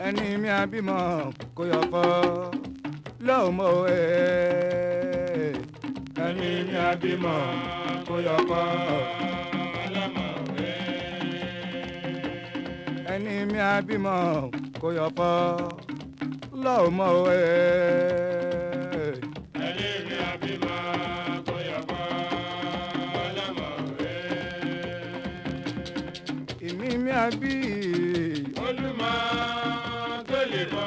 ẹni mi àbímọ kò yọ fọ́ lọ́mọ ẹni mi àbímọ kò yọ fọ́ lọ́mọ ẹni mi àbímọ kò yọ fọ́ lọ́mọ ẹni mi àbímọ kò yọ fọ́ lọ́mọ èmi mi àbí olúmọ tó lè mọ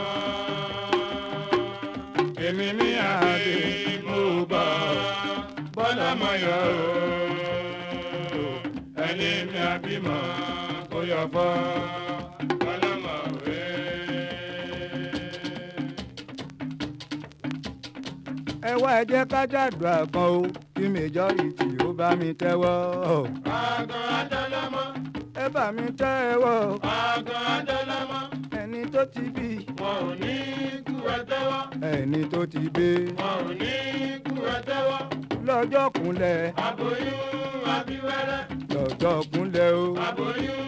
èmi mi àbí mo bọ bọ́lá mọ yọ ẹni mi àbímọ kò yọ fọ́ bọ́lá mọ ẹ wá ẹ jẹ́ ká jàdùn àkàn o kí majority ó bá mi tẹ́wọ́. àgàn adọ́lọ́mọ. ẹ bá mi tẹ́wọ́. àgàn adọ́lọ́mọ. ẹni tó ti bí. wọn ò ní kú ẹ tẹ́wọ́. ẹni tó ti bí. wọn ò ní kú ẹ tẹ́wọ́. lọ́jọ́ kúnlẹ̀. aboyún abíwẹ́rẹ́. lọ́jọ́ kúnlẹ̀ o. aboyún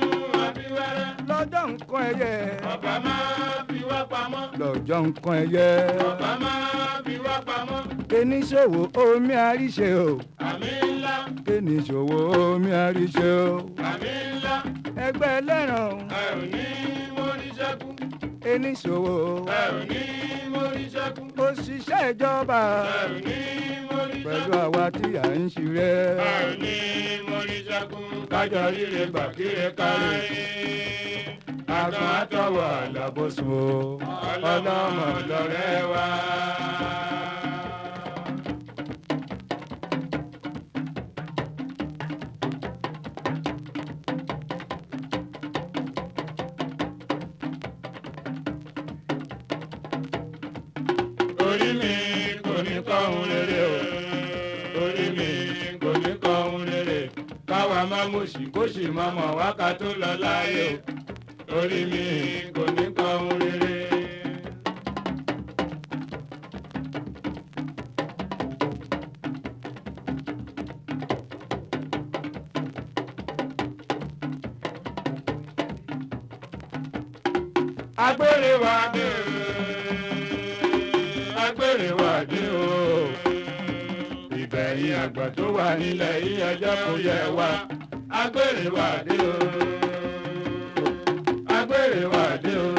abíwẹ́rẹ́. lọ́jọ́ nǹkan ẹyẹ. ọba máa fi wá pamọ́. lọ́jọ́ nǹkan ẹyẹ. ọba máa fi wá pamọ́. Eníṣòwò omi àríṣe o. àmì ńlá. Eníṣòwò omi àríṣe o. àmì ńlá. ẹgbẹ́ ẹlẹ́ran. ẹ ò ní mórí ṣẹ́kù. Eníṣòwò. ẹ ò ní mórí ṣẹ́kù. òṣìṣẹ́ ìjọba. ẹ ò ní mórí ṣẹ́kù. pẹ̀lú àwa tí à ń ṣirẹ́. ẹ ò ní mórí ṣẹ́kù. kájọ ríre gbàkíre kárí. àgàn àtọwọ̀ àlàbọ̀sùn o. ọlọ́mọ lọ́rẹ́ wa. orí mi kò ní kọ́ ohun rere o. orí mi kò ní kọ́ ohun rere. káwa máa mú sí kó sì máa mọ̀ wákà tó lọ láyé o. orí mi kò ní kọ́ ohun rere. agbére wa dé agbére wa dé o. ìbẹ̀yìn àgbà tó wà nílẹ̀ yìí ẹjọ́ kò yẹ wá. agbére wa dé o. agbére wa dé o.